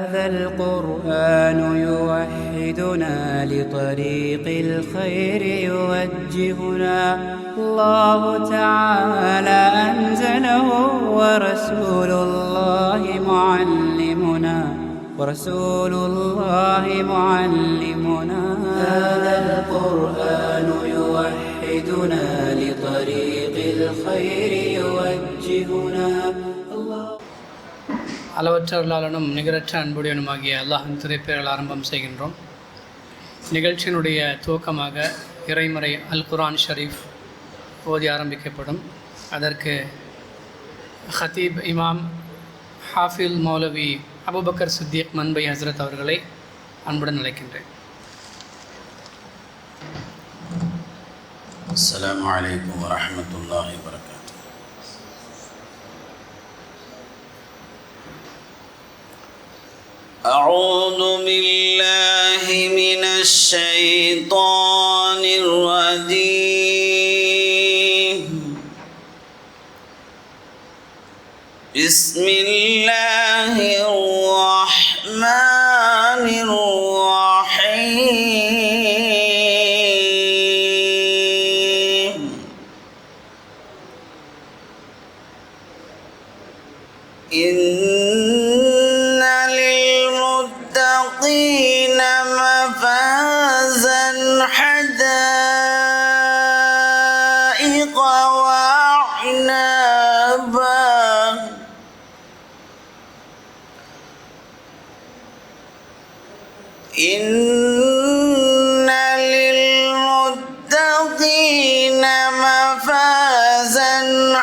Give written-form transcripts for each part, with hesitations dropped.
هذا القرآن يوحدنا لطريق الخير يوجهنا الله تعالى أنزله ورسول الله معلمنا هذا القرآن يوحدنا لطريق الخير يوجهنا அளவற்ற அருளாளனும் நிகரற்ற அன்புடையனுமாகிய அல்லாஹின் திருப்பெயரால் ஆரம்பம் செய்கின்றோம். நிகழ்ச்சியினுடைய துவக்கமாக இறைமறை அல் குர்ஆன் ஷரீஃப் ஓதி ஆரம்பிக்கப்படும். அதற்கு ஹத்தீப் இமாம் ஹாஃபில் மௌலவி அபூபக்கர் சித்திக் மன்பை ஹஸ்ரத் அவர்களை அன்புடன் அழைக்கின்றேன். அஸ்ஸலாமு அலைக்கும் வரஹ்மத்துல்லாஹி வபரகாத்துஹு. أعوذ بالله من الشيطان الرجيم. بسم الله الرحمن الرحيم. إن للمتقين مفازا حدائق وأعنابا إن للمتقين مفازا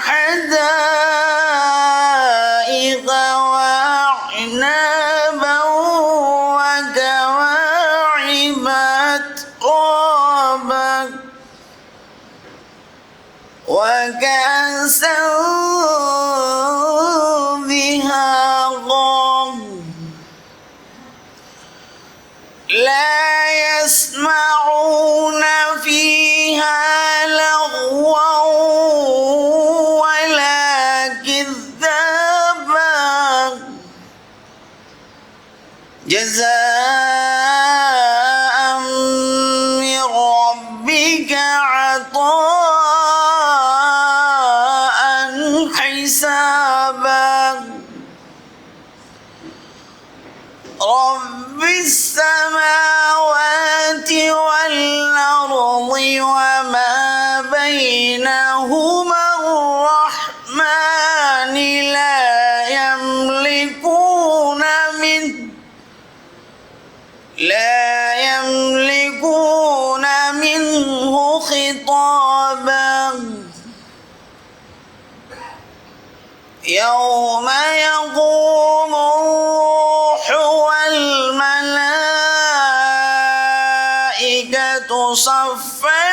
حدائق وأعنابا وكواعب أترابا وكأسا دهاقا لا يسمعون فيها لغوا ولا كذابا جزاء من ربك عطاء حسابا رب السماوات والأرض وما بينهما الرحمن لا يملكون منه خطابا يوم يقوم الروح والملائكة صفا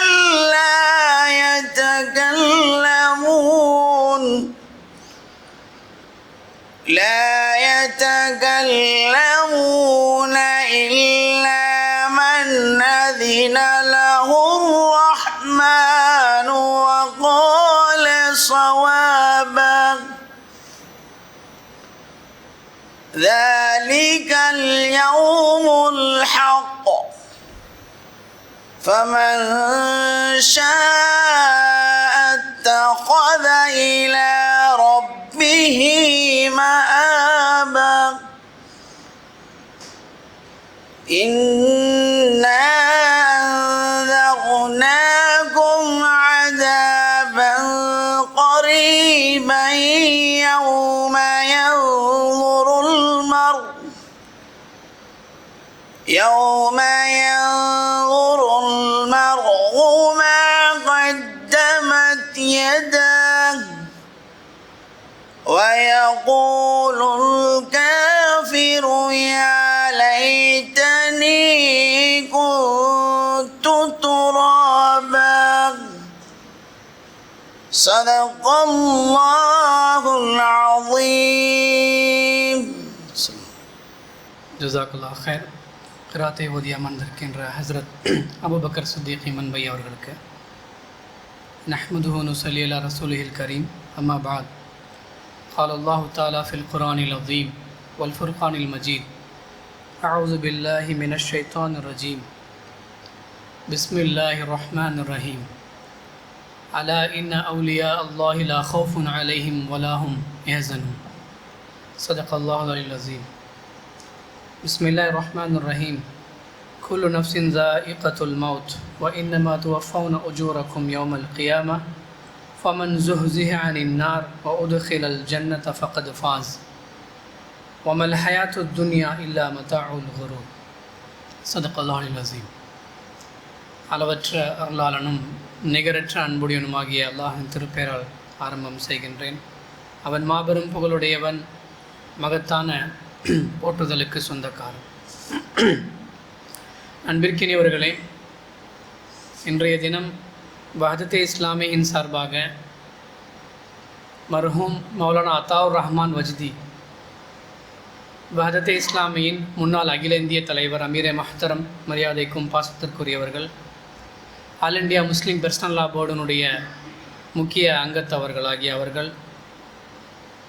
لا يتكلمون إلا من أذن له الرحمن وقال صوابا ذلك اليوم الحق فمن شاء اتخذ إلى ربه مآبا إنا أنذرناكم عذابا قريبا يوم ينظر المرء ما قدمت يداه ويقول الكافر يا ليتني كنت ترابا صدق الله العظيم. ஜஸாக்கல்லாஹ் ஹைர். கிராத்தை ஓதி அமர்ந்திருக்கின்ற ஹஸ்ரத் அபூபக்கர் சித்திக் மன்பை அவர்களுக்கு நஹ்மதுஹு நுஸல்லி அலா ரசூலிஹில் கரீம் அம்மா பஅத். قال الله تعالى في القرآن العظيم والفرقان المجيد أعوذ بالله من الشيطان الرجيم بسم الله الرحمن الرحيم ألا إن أولياء الله لا خوف عليهم ولا هم يحزنون صدق الله العلي العظيم بسم الله الرحمن الرحيم كل نفس ذائقة الموت وإنما توفون أجوركم يوم القيامة فمن زهزه عن النار وأدخل الجنة فقد فاز وما الحياة الدنيا إلا متاع الغرور صدق الله العلي العظيم. அளவற்ற அருளாளனும் நிகரற்ற அன்புடையனுமாகிய அல்லாஹின் திருப்பெயரால் ஆரம்பம் செய்கின்றேன். அவன் மாபெரும் புகழுடையவன், மகத்தான போற்றுதலுக்கு சொந்தக்காரன். அன்பிற்கினியவர்களே, இன்றைய தினம் வஹதத்தே இஸ்லாமியின் சார்பாக மர்ஹூம் மௌலானா அத்தாவுர் ரஹ்மான் வஜ்தி, வஹதத்தே இஸ்லாமியின் முன்னாள் அகில இந்திய தலைவர், அமீரே மஹ்தரம், மரியாதைக்கும் பாசத்திற்குரியவர்கள், all India Muslim personal law போர்டினுடைய முக்கிய அங்கத்தவர்களாகிய அவர்கள்,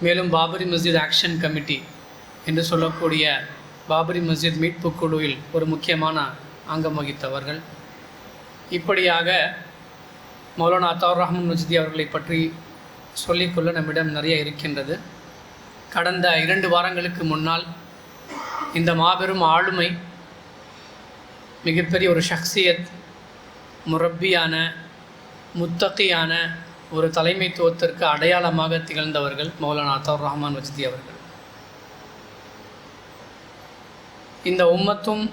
மேலும் பாபரி மஸ்ஜித் ஆக்ஷன் கமிட்டி என்று சொல்லக்கூடிய பாபரி மஸ்ஜித் மீட்பு குழுவில் ஒரு முக்கியமான அங்கம் வகித்தவர்கள், இப்படியாக மௌலானா அத்தாவுர் ரஹ்மான் வஜ்தி அவர்களை பற்றி சொல்லிக்கொள்ள நம்மிடம் நிறைய இருக்கின்றது. கடந்த 2 வாரங்களுக்கு முன்னால் இந்த மாபெரும் ஆளுமை, மிகப்பெரிய ஒரு ஷக்சியத், முரப்பியான, முத்தகியான ஒரு தலைமைத்துவத்திற்கு அடையாளமாக திகழ்ந்தவர்கள் மௌலானா அத்தாவுர் ரஹ்மான் வஜ்தி அவர்கள். இந்த உம்மத்தும்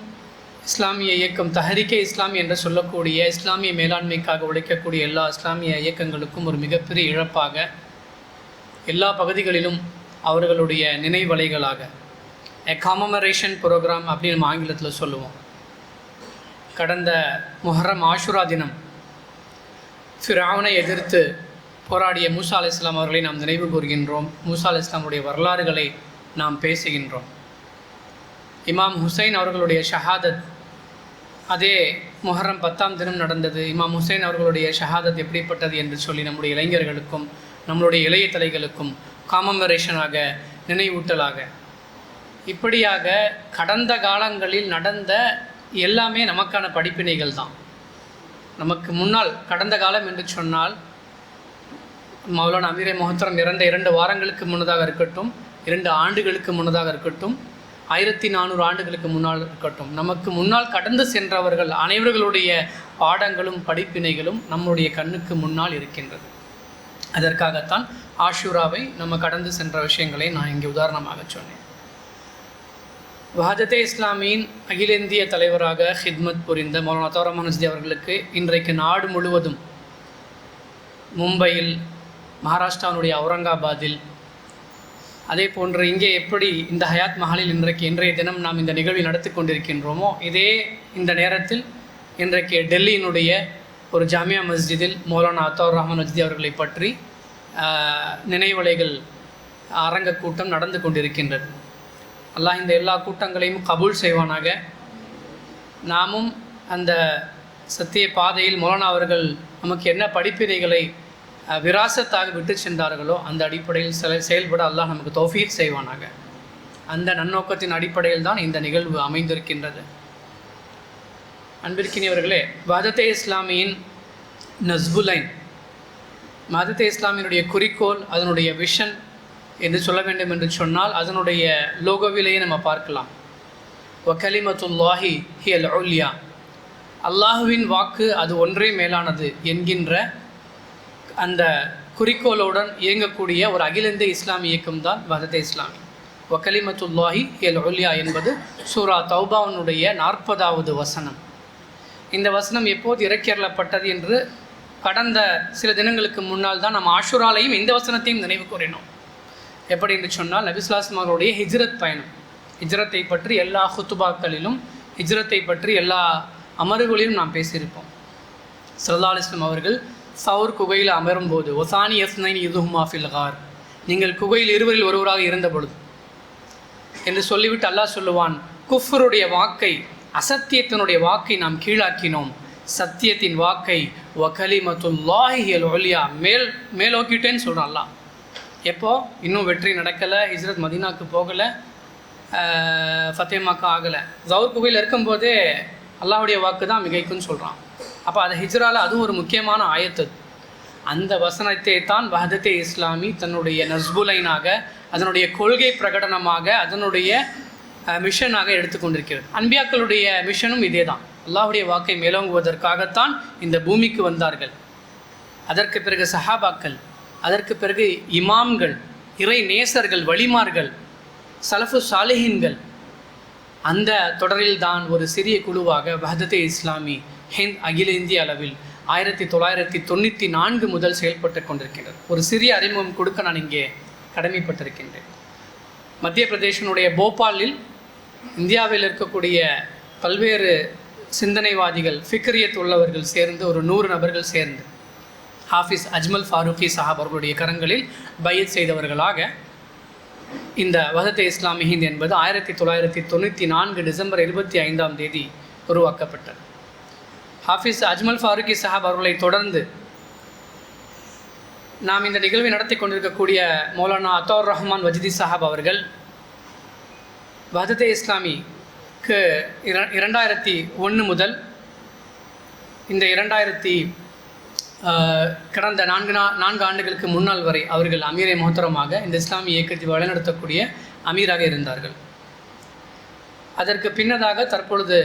இஸ்லாமிய இயக்கம் தஹ்ரீகே இஸ்லாமி என்று சொல்லக்கூடிய இஸ்லாமிய மேலாண்மைக்காக உழைக்கக்கூடிய எல்லா இஸ்லாமிய இயக்கங்களுக்கும் ஒரு மிகப்பெரிய இழப்பாக, எல்லா பகுதிகளிலும் அவர்களுடைய நினைவலைகளாக கமமரேஷன் ப்ரோக்ராம் அப்படின்னு நம்ம ஆங்கிலத்தில் சொல்லுவோம். கடந்த முஹர்ரம் ஆஷுரா தினம் ஃபிரௌனை எதிர்த்து போராடிய மூசா அலைஹிஸ்ஸலாம் அவர்களை நாம் நினைவு கூர்கின்றோம். மூசா அலைஹிஸ்ஸலாமுடைய வரலாறுகளை நாம் பேசுகின்றோம். இமாம் ஹுசைன் அவர்களுடைய ஷஹாதத் அதே முஹர்ரம் 10ஆம் தினம் நடந்தது. இமாம் ஹுசைன் அவர்களுடைய ஷஹாதத் எப்படிப்பட்டது என்று சொல்லி நம்முடைய இளைஞர்களுக்கும் நம்மளுடைய இளைய தலைகளுக்கும் காமமரேஷனாக, நினைவூட்டலாக, இப்படியாக கடந்த காலங்களில் நடந்த எல்லாமே நமக்கான படிப்பினைகள் தான். நமக்கு முன்னால் கடந்த காலம் என்று சொன்னால் மௌலானா அமீரே முஹத்தரம் இறந்த 2 வாரங்களுக்கு முன்னதாக இருக்கட்டும், 2 ஆண்டுகளுக்கு முன்னதாக இருக்கட்டும், 1400 ஆண்டுகளுக்கு முன்னால் இருக்கட்டும், நமக்கு முன்னால் கடந்து சென்றவர்கள் அனைவர்களுடைய பாடங்களும் படிப்பினைகளும் நம்முடைய கண்ணுக்கு முன்னால் இருக்கின்றது. அதற்காகத்தான் ஆஷூராவை நம்ம கடந்து சென்ற விஷயங்களை நான் இங்கே உதாரணமாக சொன்னேன். வஹதத்தே இஸ்லாமியின் அகில இந்திய தலைவராக ஹித்மத் புரிந்த மௌலானா அத்தாவுர் ரஹ்மான் வஜ்தி அவர்களுக்கு இன்றைக்கு நாடு முழுவதும், மும்பையில், மகாராஷ்டிராவுடைய அவுரங்காபாத்தில், அதே போன்று இங்கே எப்படி இந்த ஹயாத் மஹாலில் இன்றைய தினம் நாம் இந்த நிகழ்வை நடத்தி கொண்டிருக்கின்றோமோ, இதே இந்த நேரத்தில் இன்றைக்கு டெல்லியினுடைய ஒரு ஜாமியா மஸ்ஜிதில் மௌலானா அத்தாவுர் ரஹ்மான் வஜ்தி அவர்களை பற்றி நினைவலைகள் அரங்க கூட்டம் நடந்து கொண்டிருக்கின்றது. அல்லாஹ் இந்த எல்லா கூட்டங்களையும் கபூல் செய்வானாக. நாமும் அந்த சத்திய பாதையில் மௌலானா அவர்கள் நமக்கு என்ன படிப்பினைகளை விராசத்தாக விட்டு சென்றார்களோ அந்த அடிப்படையில் செயல்பட அல்லாஹ் நமக்கு தௌஃபீக் செய்வானாக. அந்த நன்னோக்கத்தின் அடிப்படையில் தான் இந்த நிகழ்வு அமைந்திருக்கின்றது. அன்பிற்கினியவர்களே, வஹதத்தே இஸ்லாமியின் நஸ்புலைன், வஹதத்தே இஸ்லாமியினுடைய குறிக்கோள், அதனுடைய விஷன் என்று சொல்ல வேண்டும் என்று சொன்னால் அதனுடைய லோகோவிலேயே நம்ம பார்க்கலாம். வகலிமத்துல்லாஹி ஹியல் உல்யா, அல்லாஹுவின் வாக்கு அது ஒன்றே மேலானது என்கின்ற அந்த குறிக்கோளுடன் இயங்கக்கூடிய ஒரு அகில இந்திய இஸ்லாமிய இயக்கம்தான் வஹதத்தே இஸ்லாமி. வகலிமத்துல்லாஹி ஹியல் உல்யா என்பது சூரா தௌபாவுடைய 40வது வசனம். இந்த வசனம் எப்போது இறக்கியறப்பட்டது என்று கடந்த சில தினங்களுக்கு முன்னால் தான் நம்ம ஆஷுராலையும் இந்த வசனத்தையும் நினைவு கூறினோம். எப்படி என்று சொன்னால், நபி ஸல்லல்லாஹு அலைஹி வஸல்லம் அவர்களுடைய ஹிஜ்ரத் பயணம், ஹிஜ்ரத்தை பற்றி எல்லா ஹுத்துபாக்களிலும், ஹிஜ்ரத்தை பற்றி எல்லா அமர்வுகளிலும் நாம் பேசியிருப்போம். ஸல்லல்லாஹு அலைஹி வஸல்லம் அவர்கள் சவுர் குகையில் அமரும்போது, ஒசானி யஸ்னைன் இதுஹுமா ஃபில் கார், நீங்கள் குகையில் இருவரில் ஒருவராக இருந்த பொழுது என்று சொல்லிவிட்டு அல்லாஹ் சொல்லுவான், குஃப்ருடைய வாக்கை, அசத்தியத்தினுடைய வாக்கை நாம் கீழாக்கினோம், சத்தியத்தின் வாக்கை வகலிமத்துல்லாஹி ஹியல் உல்யா மேலோக்கிட்டேன்னு சொல்கிறான் அல்லாஹ். எப்போ? இன்னும் வெற்றி நடக்கலை, ஹிஜ்ரத் மதீனாவுக்கு போகலை, ஃபத்தேமாக்கா ஆகலை. ஜவுர் குகையில் இருக்கும்போதே அல்லாஹுடைய வாக்கு தான் மிகைக்குன்னு சொல்கிறான். அப்போ அது ஹிஜ்ராவில் அதுவும் ஒரு முக்கியமான ஆயத்து. அந்த வசனத்தை தான் வஹதத்தே இஸ்லாமி தன்னுடைய நஸ்புலைனாக, அதனுடைய கொள்கை பிரகடனமாக, அதனுடைய மிஷனாக எடுத்துக்கொண்டிருக்கிறது. அன்பியாக்களுடைய மிஷனும் இதே தான். அல்லாஹுடைய வாக்கை மேலோங்குவதற்காகத்தான் இந்த பூமிக்கு வந்தார்கள். அதற்கு பிறகு சஹாபாக்கள், அதற்கு பிறகு இமாம்கள், இறை நேசர்கள், வலிமார்கள், சலஃபு சாலிஹீன்கள். அந்த தொடரில் தான் ஒரு சிறிய குழுவாக வஹதத்தே இஸ்லாமி அகில இந்திய அளவில் 1994 முதல் செயல்பட்டு கொண்டிருக்கின்றது. ஒரு சிறிய அறிமுகம் கொடுக்க நான் இங்கே கடமைப்பட்டிருக்கின்றேன். மத்திய பிரதேசனுடைய போபாலில் இந்தியாவில் இருக்கக்கூடிய பல்வேறு சிந்தனைவாதிகள், ஃபிக்ரியத் உள்ளவர்கள் சேர்ந்து, ஒரு 100 நபர்கள் சேர்ந்து ஹாஃபிஸ் அஜ்மல் ஃபாரூக்கி சாஹப் அவர்களுடைய கரங்களில் பையத் செய்தவர்களாக இந்த வஹதத்தே இஸ்லாமி ஹிந்த் என்பது 1994 டிசம்பர் 25 உருவாக்கப்பட்டது. ஹாஃபிஸ் அஜ்மல் ஃபாரூக்கி சாஹப் அவர்களை தொடர்ந்து நாம் இந்த நிகழ்வை நடத்தி கொண்டிருக்கக்கூடிய மௌலானா அத்தௌர் ரஹ்மான் வஜிதி சாஹப் அவர்கள் வஹதத்தே இஸ்லாமிக்கு 2001 முதல் இந்த கடந்த 4 ஆண்டுகளுக்கு முன்னால் வரை அவர்கள் அமீரை முஹத்தரமாக இந்த இஸ்லாமிய இயக்கத்தை வழிநடத்தக்கூடிய அமீராக இருந்தார்கள். அதற்கு பின்னதாக தற்பொழுது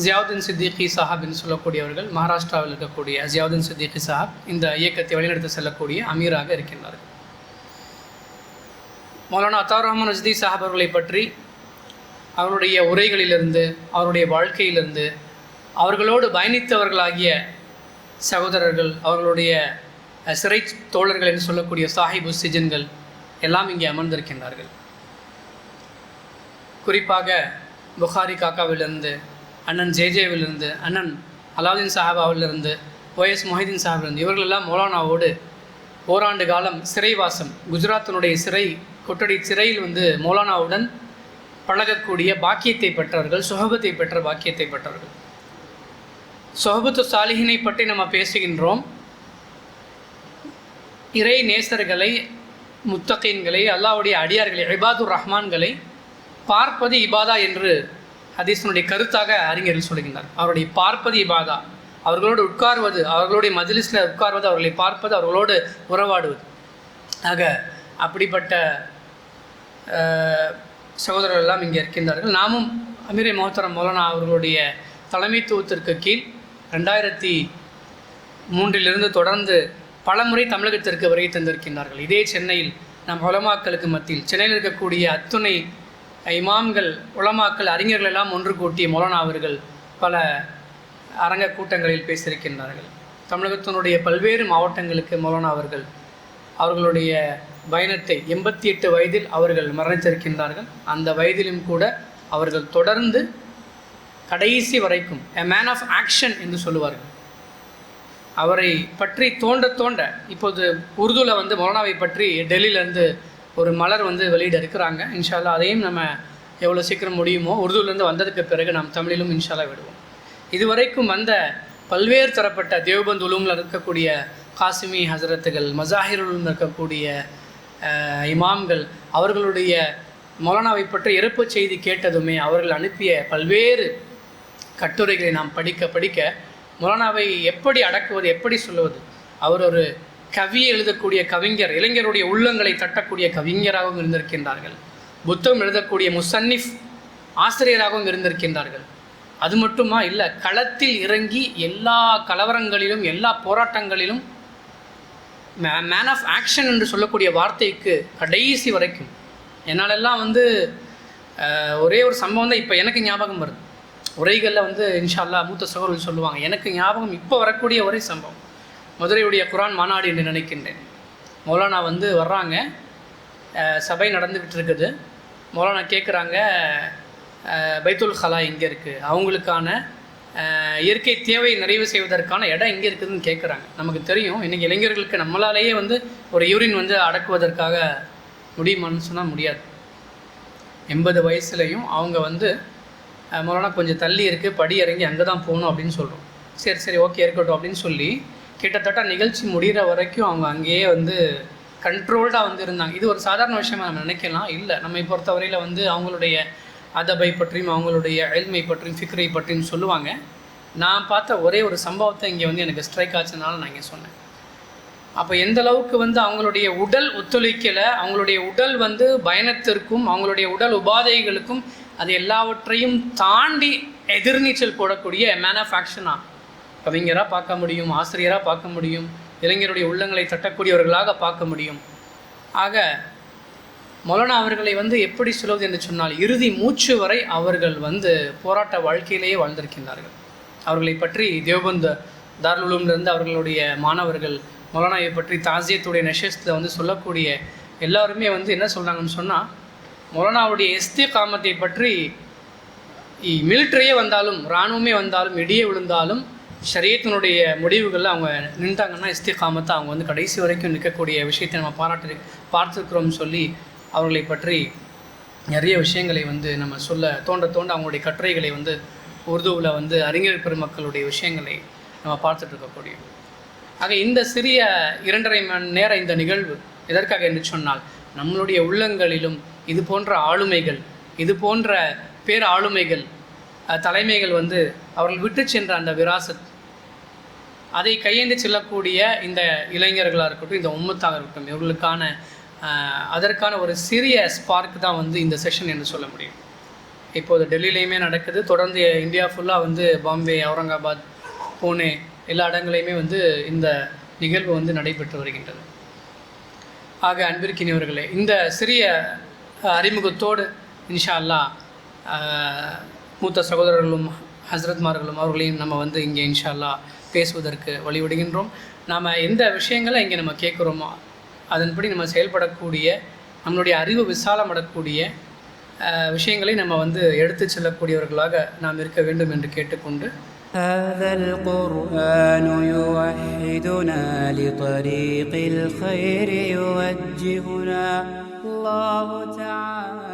ஜியாவுதீன் சித்திகி சாஹப் என்று சொல்லக்கூடியவர்கள், மகாராஷ்டிராவில் இருக்கக்கூடிய ஜியாவுதீன் சித்திகி சாஹப் இந்த இயக்கத்தை வழிநடத்த செல்லக்கூடிய அமீராக இருக்கின்றார்கள். மௌலானா அத்தௌர் ரஹ்மான் வஜ்தி சாஹப் அவர்களை பற்றி அவருடைய உரைகளிலிருந்து, அவருடைய வாழ்க்கையிலிருந்து, அவர்களோடு பயணித்தவர்களாகிய சகோதரர்கள், அவர்களுடைய சிறை தோழர்கள் என்று சொல்லக்கூடிய சாஹிபு சிஜன்கள் எல்லாம் இங்கே அமர்ந்திருக்கின்றார்கள். குறிப்பாக புகாரி காக்காவிலிருந்து, அண்ணன் ஜேஜேவிலிருந்து, அண்ணன் அலாவுதீன் சாஹாபாவிலிருந்து, OS மொஹிதீன் சாஹிபிலிருந்து, இவர்களெல்லாம் மௌலானாவோடு ஓராண்டு காலம் சிறைவாசம், குஜராத்தினுடைய கொட்டடி சிறையில் மௌலானாவுடன் பழகக்கூடிய பாக்கியத்தை பெற்றவர்கள், சுஹபத்தை பெற்ற பாக்கியத்தை பெற்றவர்கள். சொஹபத்து சாலிஹினை பற்றி நம்ம பேசுகின்றோம். இறை நேசர்களை, முத்தகீன்களை, அல்லாஹ்வுடைய அடியார்களை, இபாதுர் ரஹ்மான்களை பார்ப்பது இபாதா என்று ஹதீஸினுடைய கருத்தாக அறிஞர்கள் சொல்கின்றார். அவருடைய பார்ப்பது இபாதா, அவர்களோடு உட்கார்வது, அவர்களுடைய மஜ்லிஸில் உட்கார்வது, அவர்களை பார்ப்பது, அவர்களோடு உறவாடுவது. ஆக அப்படிப்பட்ட சகோதரர்கள் எல்லாம் இங்கே இருக்கின்றார்கள். நாமும் அமீரை முஹத்தரம் மௌலானா அவர்களுடைய தலைமைத்துவத்திற்கு கீழ் 2003 தொடர்ந்து பல முறை தமிழகத்திற்கு வருகை தந்திருக்கின்றார்கள். இதே சென்னையில் நம் உலமாக்களுக்கு மத்தியில், சென்னையில் இருக்கக்கூடிய அத்துணை இமாம்கள், உலமாக்கள், அறிஞர்கள் எல்லாம் ஒன்று கூட்டிய மௌலானா அவர்கள் பல அரங்க கூட்டங்களில் பேசியிருக்கின்றார்கள். தமிழகத்தினுடைய பல்வேறு மாவட்டங்களுக்கு மௌலானா அவர்களுடைய பயணத்தை 88 வயதில் அவர்கள் மரணித்திருக்கின்றார்கள். அந்த வயதிலும் கூட அவர்கள் தொடர்ந்து கடைசி வரைக்கும் எ மேன் ஆஃப் ஆக்ஷன் என்று சொல்லுவார்கள். அவரை பற்றி தோண்ட இப்போது உருதுவில் மௌலானாவை பற்றி டெல்லியிலேருந்து ஒரு மலர் வெளியிட இருக்கிறாங்க. இன்ஷா அல்லாஹ் அதையும் நம்ம எவ்வளோ சீக்கிரம் முடியுமோ உருதுலேருந்து வந்ததுக்கு பிறகு நாம் தமிழிலும் இன்ஷா அல்லாஹ் விடுவோம். இதுவரைக்கும் வந்த பல்வேறு தரப்பட்ட தேவபந்த் உலூமில் இருக்கக்கூடிய காசிமி ஹசரத்துகள், மசாஹிருல் இருக்கக்கூடிய இமாம்கள், அவர்களுடைய மௌலானாவை பற்றி இறப்பு செய்தி கேட்டதுமே அவர்கள் அனுப்பிய பல்வேறு கட்டுரைகளை நாம் படிக்க மௌலானாவை எப்படி அடக்குவது, எப்படி சொல்லுவது. அவர் ஒரு கவியை எழுதக்கூடிய கவிஞர், இளைஞருடைய உள்ளங்களை தட்டக்கூடிய கவிஞராகவும் இருந்திருக்கின்றார்கள். புத்தகம் எழுதக்கூடிய முசன்னிஃப் ஆசிரியராகவும் இருந்திருக்கின்றார்கள். அது மட்டுமா இல்லை, களத்தில் இறங்கி எல்லா கலவரங்களிலும், எல்லா போராட்டங்களிலும் மேன் ஆஃப் ஆக்ஷன் என்று சொல்லக்கூடிய வார்த்தைக்கு கடைசி வரைக்கும். என்னாலெல்லாம் ஒரே ஒரு சம்பவம் தான் இப்போ எனக்கு ஞாபகம் வருது. உரைகளில் இன்ஷா அல்லாஹ் மூத்த சகோதரர்கள் சொல்லுவாங்க. எனக்கு ஞாபகம் இப்போ வரக்கூடிய ஒரே சம்பவம் மதுரையுடைய குரான் மாநாடு என்று நினைக்கின்றேன். மௌலானா வர்றாங்க, சபை நடந்துக்கிட்டு இருக்குது. மௌலானா கேட்குறாங்க, பைத்துல் ஹலா எங்கே இருக்குது, அவங்களுக்கான இயற்கை தேவை நிறைவு செய்வதற்கான இடம் எங்கே இருக்குதுன்னு கேட்குறாங்க. நமக்கு தெரியும் இன்றைக்கி இளைஞர்களுக்கு நம்மளாலேயே ஒரு யூரின் அடக்குவதற்காக முடியுமான்னு சொன்னால் முடியாது. 80 வயசுலையும் அவங்க மௌலானா கொஞ்சம் தள்ளி இருக்குது, படி இறங்கி அங்கே தான் போகணும் அப்படின்னு சொல்கிறோம். சரி ஓகே இருக்கட்டும் அப்படின்னு சொல்லி கிட்டத்தட்ட நிகழ்ச்சி முடிகிற வரைக்கும் அவங்க அங்கேயே கண்ட்ரோல்டாக இருந்தாங்க. இது ஒரு சாதாரண விஷயமாக நம்ம நினைக்கலாம். இல்லை, நம்மை பொறுத்தவரையில் அவங்களுடைய அதபை பற்றியும் அவங்களுடைய எல்மை பற்றியும் ஃபிக்ரை பற்றியும் சொல்லுவாங்க. நான் பார்த்த ஒரே ஒரு சம்பவத்தை இங்கே வந்து எனக்கு ஸ்ட்ரைக் ஆச்சுனால நான் இங்கே சொன்னேன். அப்போ எந்த அளவுக்கு வந்து அவங்களுடைய உடல் ஒத்துழைக்கலை, அவங்களுடைய உடல் வந்து பயணத்திற்கும் அவங்களுடைய உடல் உபாதைகளுக்கும் அது எல்லாவற்றையும் தாண்டி எதிர்நீச்சல் போடக்கூடிய மேன் ஆஃப் ஆக்ஷனாக கவிஞராக பார்க்க முடியும், ஆசிரியராக பார்க்க முடியும், இளைஞருடைய உள்ளங்களை தட்டக்கூடியவர்களாக பார்க்க முடியும். ஆக மௌலானா அவர்களை வந்து எப்படி சொல்வது என்று சொன்னால், இறுதி மூச்சு வரை அவர்கள் வந்து போராட்ட வாழ்க்கையிலேயே வாழ்ந்திருக்கின்றார்கள். அவர்களை பற்றி தேவபந்த் தாருல் உலூமிலிருந்து அவர்களுடைய மாணவர்கள் மௌலானாவை பற்றி தாசியத்துடைய நஷஸ்தில் வந்து சொல்லக்கூடிய எல்லாருமே வந்து என்ன சொல்கிறாங்கன்னு சொன்னால், மௌலானாவுடைய இஸ்திகாமத்தை பற்றி மிலிட்ரியே வந்தாலும் இராணுவமே வந்தாலும் இடியே விழுந்தாலும் ஷரியத்தினுடைய முடிவுகளில் அவங்க நின்றாங்கன்னா இஸ்திகாமத்தை அவங்க வந்து கடைசி வரைக்கும் நிற்கக்கூடிய விஷயத்தை நம்ம பார்த்துருக்குறோம்னு சொல்லி அவர்களை பற்றி நிறைய விஷயங்களை வந்து நம்ம சொல்ல தோண்ட அவங்களுடைய கட்டுரைகளை வந்து உருதுவில் வந்து அறிஞர் பெருமக்களுடைய விஷயங்களை நம்ம பார்த்துட்டு இருக்கக்கூடிய. ஆக இந்த சிறிய 2.5 மணி நேர இந்த நிகழ்வு எதற்காக என்று சொன்னால், நம்மளுடைய உள்ளங்களிலும் இது போன்ற ஆளுமைகள், இது போன்ற பேர் ஆளுமைகள், தலைமைகள் வந்து அவர்கள் விட்டு சென்ற அந்த விராசத், அதை கையேந்தி செல்லக்கூடிய இந்த இளைஞர்களாக இருக்கட்டும், இந்த உம்மத்தாக இருக்கட்டும், இவர்களுக்கான அதற்கான ஒரு சிறிய ஸ்பார்க் தான் வந்து இந்த செஷன் என்று சொல்ல முடியும். இப்போது டெல்லியிலையுமே நடக்குது, தொடர்ந்து இந்தியா ஃபுல்லாக வந்து பாம்பே, அவுரங்காபாத், புனே எல்லா இடங்களையுமே வந்து இந்த நிகழ்வு வந்து நடைபெற்று வருகின்றது. ஆக அன்பிற்கினியவர்களே, இந்த சிறிய அறிமுகத்தோடு இன்ஷா அல்லாஹ் மூத்த சகோதரர்களும் ஹஸ்ரத்மார்களும் அவர்களையும் நம்ம வந்து இங்கே இன்ஷா அல்லாஹ் பேசுவதற்கு வழிவிடுகின்றோம். நாம் எந்த விஷயங்களை இங்கே நம்ம கேட்குறோமோ அதன்படி நம்ம செயல்படக்கூடிய, நம்மளுடைய அறிவு விசாலமடக்கூடிய விஷயங்களை நம்ம வந்து எடுத்து செல்லக்கூடியவர்களாக நாம் இருக்க வேண்டும் என்று கேட்டுக்கொண்டு, هذا القرآن يوحدنا لطريق الخير يوجهنا الله تعالى